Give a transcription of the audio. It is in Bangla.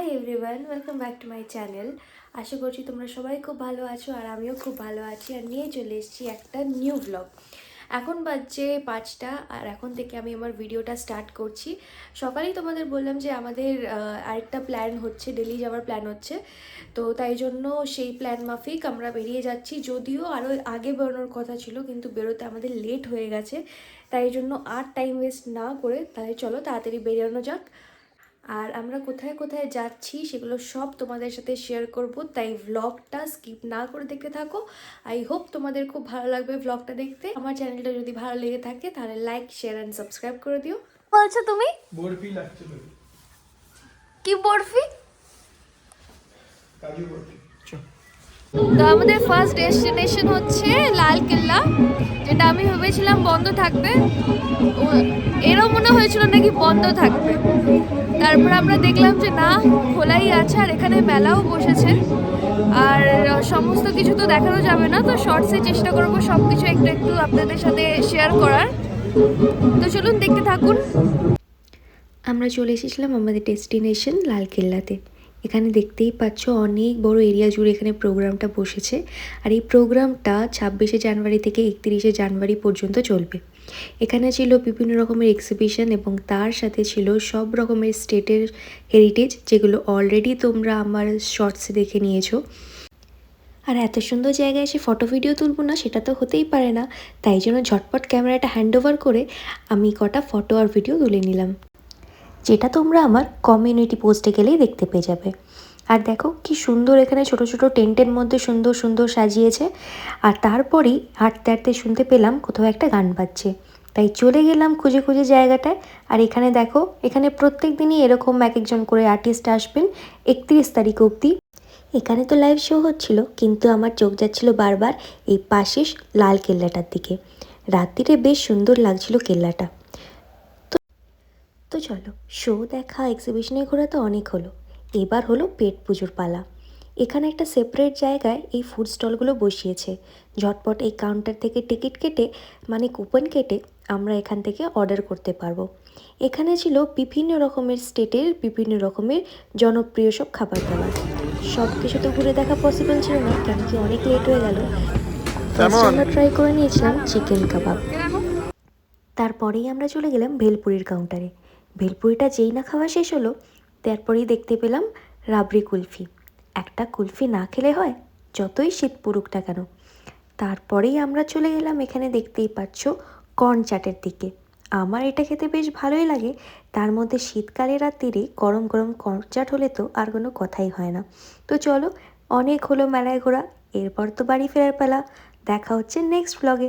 High everyone, welcome back to my channel. আশা করছি তোমরা সবাই খুব ভালো আছো আর আমিও খুব ভালো আছি। আর নিয়ে চলে এসেছি একটা নিউ ব্লগ। এখন বাজছে 5টা আর এখন থেকে আমি আমার ভিডিওটা স্টার্ট করছি। সকালেই তোমাদের বললাম যে আমাদের আরেকটা প্ল্যান হচ্ছে, দিল্লি যাওয়ার প্ল্যান হচ্ছে। তো তাই জন্য সেই প্ল্যান মাফিক আমরা বেরিয়ে যাচ্ছি। যদিও আরও আগে বেরোনোর কথা ছিল, কিন্তু বেরোতে আমাদের লেট হয়ে গেছে। তাই জন্য আর টাইম ওয়েস্ট না করে তাহলে চলো তাড়াতাড়ি বেরোনো যাক। আর আমরা কোথায় কোথায় যাচ্ছি সেগুলো সব তোমাদের সাথে শেয়ার করব, তাই ভ্লগটা স্কিপ না করে দেখতে থাকো। আই হোপ তোমাদের খুব ভালো লাগবে ভ্লগটা দেখতে। আমার চ্যানেলটা যদি ভালো লেগে থাকে তাহলে লাইক, শেয়ার অ্যান্ড সাবস্ক্রাইব করে দিও। বলছো তুমি বরফি লাগছে তো, কি বরফি? কাজু বরফি। তো আমাদের ফার্স্ট ডেস্টিনেশন হচ্ছে লাল কেল্লা, যেটা আমি ভেবেছিলাম বন্ধ থাকবে। এরও মনে হয়েছিল নাকি বন্ধ থাকবে, তারপর আমরা দেখলাম যে না, খোলাই আছে। আর এখানে মেলাও বসেছে। আর সমস্ত কিছু তো দেখানো যাবে না, তো শর্টসে চেষ্টা করবো সব কিছু একটু একটু আপনাদের সাথে শেয়ার করার। তো চলুন দেখতে থাকুন। আমরা চলে এসেছিলাম আমাদের ডেস্টিনেশন লালকেল্লাতে। এখানে দেখতেই পাচ্ছ অনেক বড় এরিয়া জুড়ে এখানে প্রোগ্রামটা বসেছে। আর এই প্রোগ্রামটা 26শে জানুয়ারি থেকে 31শে জানুয়ারি পর্যন্ত চলবে। এখানে ছিল বিভিন্ন রকমের এক্সিবিশন এবং তার সাথে ছিল সব রকমের স্টেটের হেরিটেজ, যেগুলো অলরেডি তোমরা আমার শর্টসে দেখে নিয়েছো। আর এত সুন্দর জায়গায় এসে ফটো ভিডিও তুলবো না সেটা তো হতেই পারে না, তাই জন্য ঝটপট ক্যামেরাটা হ্যান্ড ওভার করে আমি কটা ফটো আর ভিডিও তুলে নিলাম, যেটা তোমরা আমার কমিউনিটি পোস্টে গেলেই দেখতে পেয়ে যাবে। আর দেখো কি সুন্দর এখানে ছোট ছোট টেন্টের মধ্যে সুন্দর সুন্দর সাজিয়েছে। আর তারপরেই হাঁটতে হাঁটতে শুনতে পেলাম কোথাও একটা গান বাজছে, তাই চলে গেলাম খুঁজে খুঁজে জায়গাটায়। আর এখানে দেখো, এখানে প্রত্যেক দিনই এরকম এক একজন করে আর্টিস্ট আসবেন 31 তারিখ অবধি। এখানে তো লাইভ শো হচ্ছিল, কিন্তু আমার চোখ যাচ্ছিল বারবার এই পাশের লাল কেল্লাটার দিকে। রাত্রিরে বেশ সুন্দর লাগছিল কেল্লাটা। তো চলো, শো দেখা, এক্সিবিশনে ঘোরা তো অনেক হলো, এবার হলো পেট পুজোর পালা। এখানে একটা সেপারেট জায়গায় এই ফুড স্টলগুলো বসিয়েছে। ঝটপট এই কাউন্টার থেকে টিকিট কেটে, মানে কুপন কেটে, আমরা এখান থেকে অর্ডার করতে পারবো। এখানে ছিল বিভিন্ন রকমের স্টেটের বিভিন্ন রকমের জনপ্রিয় সব খাবার দাবার। সব কিছু তো ঘুরে দেখা পসিবল ছিল না, কেন কি অনেক লেট হয়ে গেল। ফার্স্ট আমরা ট্রাই করে নিয়েছিলাম চিকেন কাবাব। তারপরেই আমরা চলে গেলাম ভেলপুরির কাউন্টারে। ভেলপুরিটা যেই না খাওয়া শেষ হলো, তারপরেই দেখতে পেলাম রাবড়ি কুলফি। একটা কুলফি না খেলে হয়, যতই শীত পড়ুক না কেন। তারপরেই আমরা চলে গেলাম এখানে দেখতেই পাচ্ছ কর্ন চাটের দিকে। আমার এটা খেতে বেশ ভালোই লাগে, তার মধ্যে শীতকালে রাত্রিরে গরম গরম কর্ন চাট হলে তো আর কোনো কথাই হয় না। তো চলো, অনেক হলো মেলায় ঘোরা, এরপর তো বাড়ি ফেরার পালা। দেখা হচ্ছে নেক্সট ব্লগে।